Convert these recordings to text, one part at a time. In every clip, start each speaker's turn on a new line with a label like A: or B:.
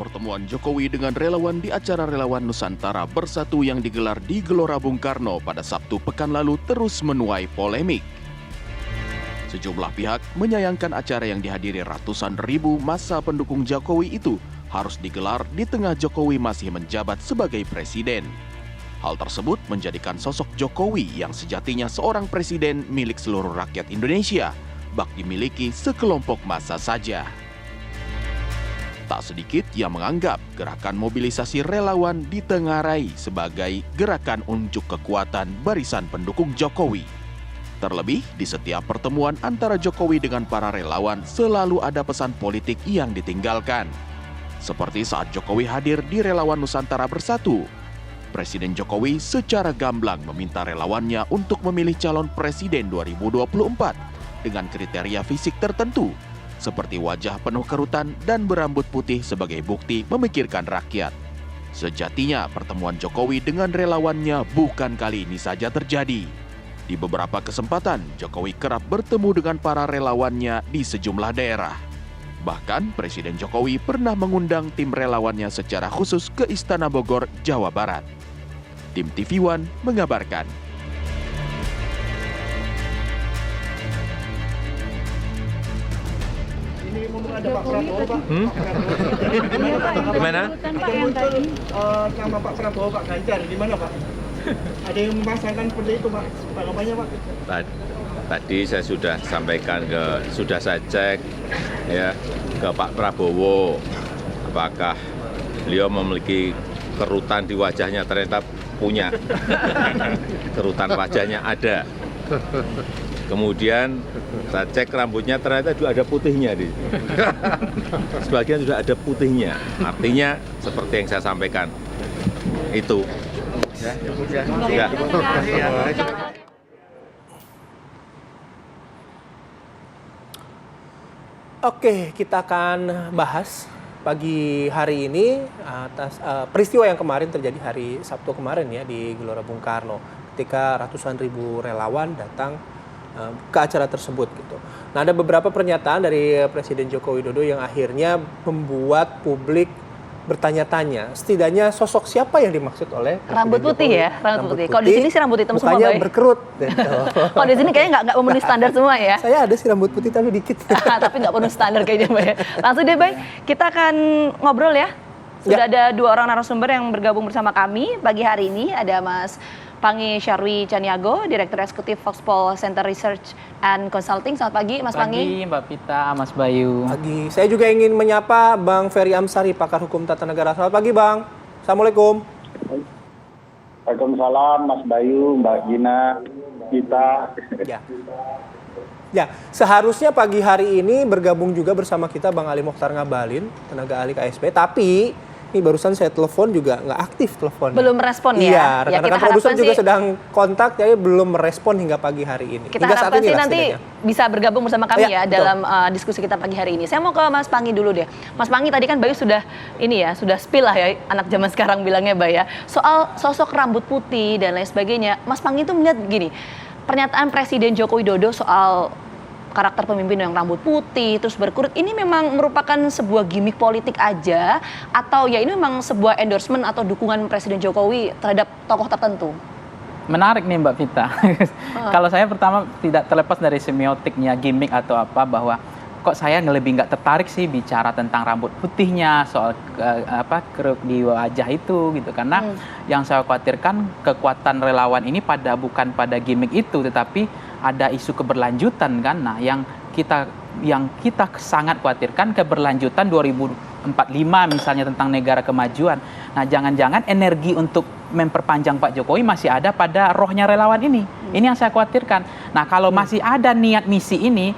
A: pertemuan Jokowi dengan relawan di acara Relawan Nusantara Bersatu yang digelar di Gelora Bung Karno pada Sabtu pekan lalu terus menuai polemik. Sejumlah pihak menyayangkan acara yang dihadiri ratusan ribu massa pendukung Jokowi itu harus digelar di tengah Jokowi masih menjabat sebagai presiden. Hal tersebut menjadikan sosok Jokowi yang sejatinya seorang presiden milik seluruh rakyat Indonesia bak dimiliki sekelompok massa saja. Tak sedikit yang menganggap gerakan mobilisasi relawan ditengarai sebagai gerakan unjuk kekuatan barisan pendukung Jokowi. Terlebih, di setiap pertemuan antara Jokowi dengan para relawan selalu ada pesan politik yang ditinggalkan. Seperti saat Jokowi hadir di Relawan Nusantara Bersatu, Presiden Jokowi secara gamblang meminta relawannya untuk memilih calon presiden 2024 dengan kriteria fisik tertentu, seperti wajah penuh kerutan dan berambut putih sebagai bukti memikirkan rakyat. Sejatinya pertemuan Jokowi dengan relawannya bukan kali ini saja terjadi. Di beberapa kesempatan, Jokowi kerap bertemu dengan para relawannya di sejumlah daerah. Bahkan Presiden Jokowi pernah mengundang tim relawannya secara khusus ke Istana Bogor, Jawa Barat. Tim TV One mengabarkan.
B: Ini ngomong ada Pak Prabowo, Pak.
C: Gimana?
B: Ada muncul nama Pak Prabowo, Pak Ganjar. Gimana, Pak? Ada yang memasangkan seperti itu, Pak. Pak namanya, Pak.
C: Tadi saya sudah sampaikan sudah saya cek ya ke Pak Prabowo, apakah beliau memiliki kerutan di wajahnya. Ternyata punya. Kerutan wajahnya ada. Kemudian saya cek rambutnya, ternyata juga ada putihnya. Sebagian sudah ada putihnya. Artinya seperti yang saya sampaikan. Itu. Ya.
D: Oke, kita akan bahas pagi hari ini atas peristiwa yang kemarin terjadi hari Sabtu kemarin ya di Gelora Bung Karno, ketika ratusan ribu relawan datang ke acara tersebut gitu. Nah, ada beberapa pernyataan dari Presiden Joko Widodo yang akhirnya membuat publik bertanya-tanya, setidaknya sosok siapa yang dimaksud oleh Presiden
E: rambut putih
D: Jokowi?
E: ya, rambut putih. Kalau di sini sih rambut hitam semua,
D: mukanya
E: Bay.
D: berkerut. Gitu.
E: Kalau di sini kayaknya nggak memenuhi standar semua ya.
D: Saya ada sih rambut putih tapi dikit.
E: Tapi nggak penuh standar kayaknya, Bay. Langsung deh, Bay. Kita akan ngobrol ya. Sudah ada dua orang narasumber yang bergabung bersama kami pagi hari ini. Ada Mas Pangi Syarwi Caniago, Direktur Eksekutif Foxpol Center Research and Consulting. Selamat pagi, Mas Pangi.
F: Pagi, Mbak Pita, Mas Bayu.
D: Pagi. Saya juga ingin menyapa Bang Ferry Amsari, pakar hukum tata negara. Selamat pagi, Bang. Assalamualaikum.
G: Waalaikumsalam, Mas Bayu, Mbak Gina, kita.
D: Ya, seharusnya pagi hari ini bergabung juga bersama kita Bang Ali Mokhtar Ngabalin, tenaga ahli KSP. Tapi ini barusan saya telepon juga nggak aktif teleponnya.
E: Belum merespon ya?
D: Iya, rekan-rekan produser juga
E: sih,
D: sedang kontak, jadi belum merespon hingga pagi hari ini.
E: Kita
D: hingga
E: harapkan sih nanti
D: setidaknya
E: bisa bergabung bersama kami ya
D: betul.
E: dalam diskusi kita pagi hari ini. Saya mau ke Mas Pangi dulu deh. Mas Pangi tadi kan Bayu sudah sudah spill lah ya, anak zaman sekarang bilangnya Bay ya. Soal sosok rambut putih dan lain sebagainya. Mas Pangi itu melihat gini, pernyataan Presiden Joko Widodo soal karakter pemimpin yang rambut putih terus berkerut ini memang merupakan sebuah gimmick politik aja atau ya ini memang sebuah endorsement atau dukungan Presiden Jokowi terhadap tokoh tertentu?
F: Menarik nih Mbak Pita. Kalau saya pertama tidak terlepas dari semiotiknya gimmick atau apa, bahwa kok saya lebih nggak tertarik sih bicara tentang rambut putihnya, soal keruk di wajah itu gitu, karena yang saya khawatirkan kekuatan relawan ini bukan pada gimmick itu, tetapi ada isu keberlanjutan kan. Nah, yang kita sangat khawatirkan keberlanjutan 2045 misalnya tentang negara kemajuan. Nah, jangan-jangan energi untuk memperpanjang Pak Jokowi masih ada pada rohnya relawan ini. Ini yang saya khawatirkan. Nah, kalau masih ada niat misi ini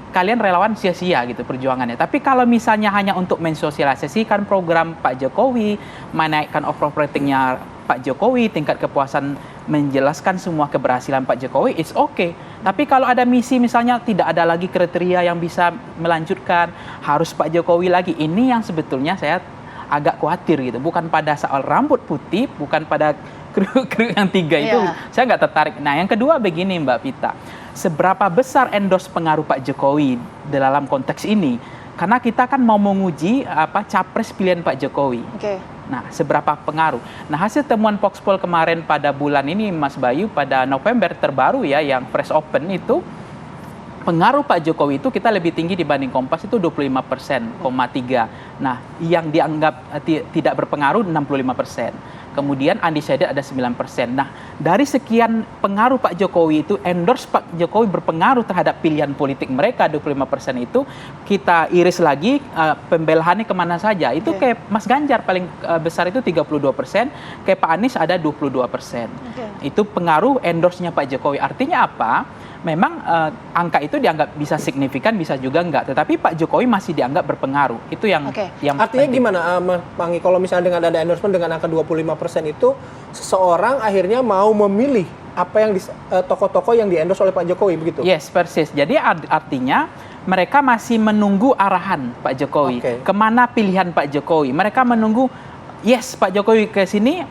F: kalian relawan sia-sia gitu perjuangannya. Tapi kalau misalnya hanya untuk mensosialisasikan program Pak Jokowi, menaikkan overall ratingnya Pak Jokowi, tingkat kepuasan menjelaskan semua keberhasilan Pak Jokowi, it's okay. Tapi kalau ada misi misalnya tidak ada lagi kriteria yang bisa melanjutkan, harus Pak Jokowi lagi, ini yang sebetulnya saya agak khawatir gitu. Bukan pada soal rambut putih, bukan pada kru yang tiga itu, saya nggak tertarik. Nah, yang kedua begini Mbak Pita, seberapa besar endorse pengaruh Pak Jokowi dalam konteks ini? karena kita kan mau menguji capres pilihan Pak Jokowi.
E: Oke.
F: Nah, seberapa pengaruh? Nah, hasil temuan Voxpol kemarin pada bulan ini, Mas Bayu, pada November terbaru ya, yang fresh open itu, pengaruh Pak Jokowi itu kita lebih tinggi dibanding Kompas itu 25,3. Nah, yang dianggap tidak berpengaruh 65%. Kemudian undecided ada 9%. Nah, dari sekian pengaruh Pak Jokowi itu, endorse Pak Jokowi berpengaruh terhadap pilihan politik mereka 25% itu, kita iris lagi pembelahannya kemana saja. Itu kayak Mas Ganjar paling besar itu 32%, kayak Pak Anies ada 22%. Itu pengaruh endorse-nya Pak Jokowi. Artinya apa? Memang angka itu dianggap bisa signifikan, bisa juga enggak. Tetapi Pak Jokowi masih dianggap berpengaruh. Itu yang
D: Artinya
F: penting.
D: gimana, Mas Pangi, kalau misalnya dengan ada endorsement dengan angka 25% itu, seseorang akhirnya mau memilih apa yang tokoh-tokoh yang di-endorse oleh Pak Jokowi, begitu?
F: Yes, persis. Jadi artinya mereka masih menunggu arahan Pak Jokowi. Kemana pilihan Pak Jokowi. Mereka menunggu, yes, Pak Jokowi ke sini,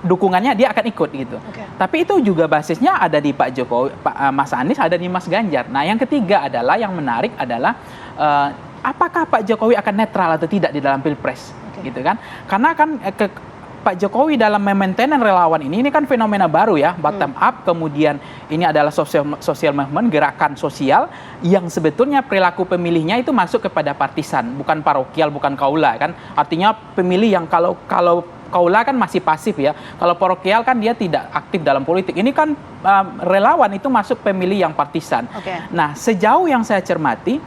F: dukungannya dia akan ikut gitu. Tapi itu juga basisnya ada di Pak Jokowi, Mas Anies, ada di Mas Ganjar. Nah, yang ketiga adalah, yang menarik adalah apakah Pak Jokowi akan netral atau tidak di dalam Pilpres, gitu kan? Karena kan Pak Jokowi dalam memaintain relawan ini kan fenomena baru ya, bottom up, kemudian ini adalah social movement, gerakan sosial yang sebetulnya perilaku pemilihnya itu masuk kepada partisan, bukan parokial, bukan kaula kan. Artinya pemilih yang kalau kaula kan masih pasif ya, kalau parokial kan dia tidak aktif dalam politik. Ini kan relawan itu masuk pemilih yang partisan. Nah, sejauh yang saya cermati,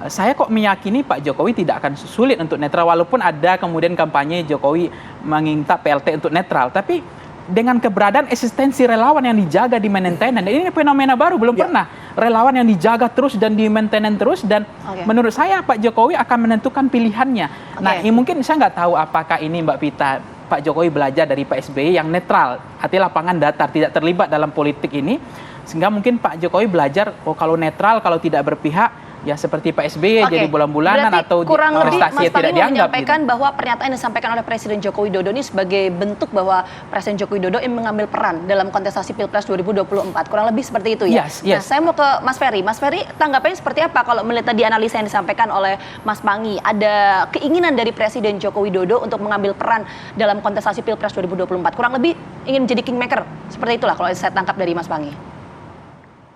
F: saya kok meyakini Pak Jokowi tidak akan sulit untuk netral, walaupun ada kemudian kampanye Jokowi meminta PLT untuk netral. Tapi dengan keberadaan eksistensi relawan yang dijaga di maintenance, ini fenomena baru, belum pernah relawan yang dijaga terus dan di maintenance terus, dan menurut saya Pak Jokowi akan menentukan pilihannya. Nah, mungkin saya nggak tahu apakah ini Mbak Pita, Pak Jokowi belajar dari Pak SBY yang netral, arti lapangan datar, tidak terlibat dalam politik ini, sehingga mungkin Pak Jokowi belajar, kalau netral, kalau tidak berpihak, ya seperti Pak SBY jadi bulan-bulanan atau
E: kurang lebih
F: prestasi
E: Mas
F: tidak
E: Pangi
F: dianggap
E: menyampaikan
F: gitu.
E: bahwa pernyataan yang disampaikan oleh Presiden Joko Widodo ini sebagai bentuk bahwa Presiden Joko Widodo ingin mengambil peran dalam kontestasi Pilpres 2024. Kurang lebih seperti itu ya. Nah, saya mau ke Mas Ferry. Mas Ferry, tanggapannya seperti apa kalau melihat tadi analisa yang disampaikan oleh Mas Pangi? Ada keinginan dari Presiden Joko Widodo untuk mengambil peran dalam kontestasi Pilpres 2024. Kurang lebih ingin menjadi kingmaker. Seperti itulah kalau saya tangkap dari Mas Pangi.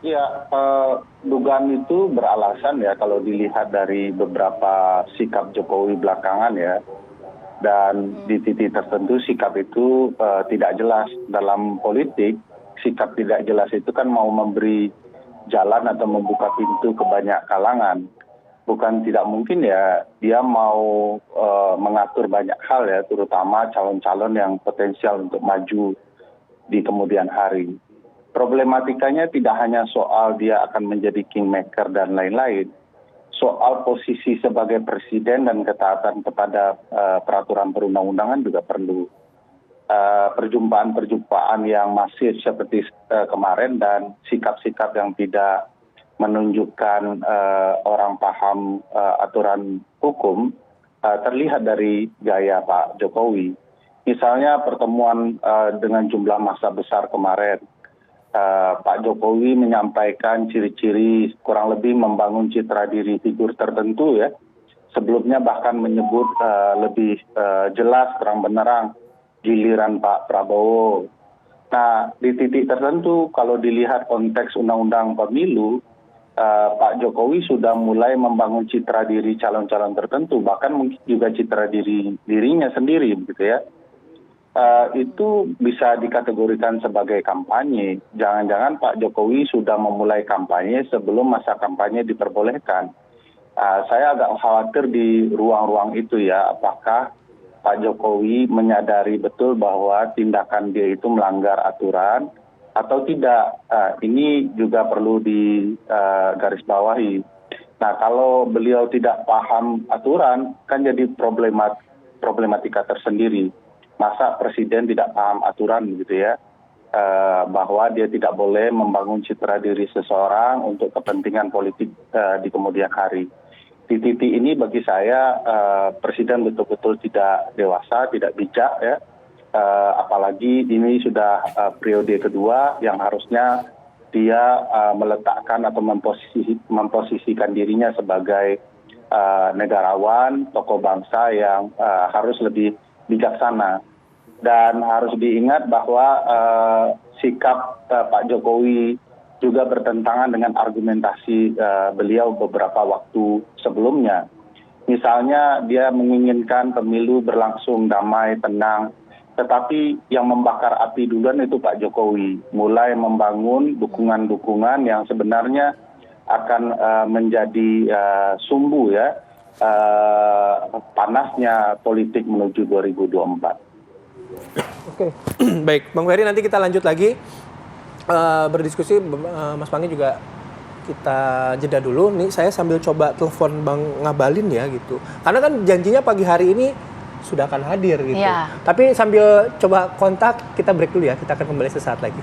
G: Ya, dugaan itu beralasan ya kalau dilihat dari beberapa sikap Jokowi belakangan ya. Dan di titik tertentu sikap itu tidak jelas. Dalam politik, sikap tidak jelas itu kan mau memberi jalan atau membuka pintu ke banyak kalangan. Bukan tidak mungkin ya, dia mau mengatur banyak hal ya, terutama calon-calon yang potensial untuk maju di kemudian hari. Problematikanya tidak hanya soal dia akan menjadi kingmaker dan lain-lain, soal posisi sebagai presiden dan ketaatan kepada peraturan perundang-undangan juga perlu. Perjumpaan-perjumpaan yang masif seperti kemarin dan sikap-sikap yang tidak menunjukkan orang paham aturan hukum terlihat dari gaya Pak Jokowi. Misalnya pertemuan dengan jumlah massa besar kemarin, Pak Jokowi menyampaikan ciri-ciri kurang lebih membangun citra diri figur tertentu ya. Sebelumnya bahkan menyebut lebih jelas terang benderang giliran Pak Prabowo. Nah, di titik tertentu kalau dilihat konteks undang-undang pemilu, Pak Jokowi sudah mulai membangun citra diri calon-calon tertentu, bahkan mungkin juga citra dirinya sendiri begitu ya. Itu bisa dikategorikan sebagai kampanye. Jangan-jangan Pak Jokowi sudah memulai kampanye sebelum masa kampanye diperbolehkan. Saya agak khawatir di ruang-ruang itu ya, apakah Pak Jokowi menyadari betul bahwa tindakan dia itu melanggar aturan atau tidak. Ini juga perlu digarisbawahi. Nah, kalau beliau tidak paham aturan, kan jadi problematika tersendiri. Masa presiden tidak paham aturan gitu ya, bahwa dia tidak boleh membangun citra diri seseorang untuk kepentingan politik di kemudian hari. Di titik ini bagi saya presiden betul-betul tidak dewasa, tidak bijak ya, apalagi ini sudah periode kedua yang harusnya dia meletakkan atau memposisikan dirinya sebagai negarawan, tokoh bangsa yang harus lebih bijaksana. Dan harus diingat bahwa sikap Pak Jokowi juga bertentangan dengan argumentasi beliau beberapa waktu sebelumnya. Misalnya dia menginginkan pemilu berlangsung damai, tenang, tetapi yang membakar api duluan itu Pak Jokowi, mulai membangun dukungan-dukungan yang sebenarnya akan menjadi sumbu ya panasnya politik menuju 2024.
D: Oke, baik, Bang Ferry, nanti kita lanjut lagi berdiskusi. Mas Panggi juga kita jeda dulu. Nih saya sambil coba telepon Bang Ngabalin ya gitu. Karena kan janjinya pagi hari ini sudah akan hadir gitu.
E: Ya.
D: Tapi sambil coba kontak, kita break dulu ya. Kita akan kembali sesaat lagi.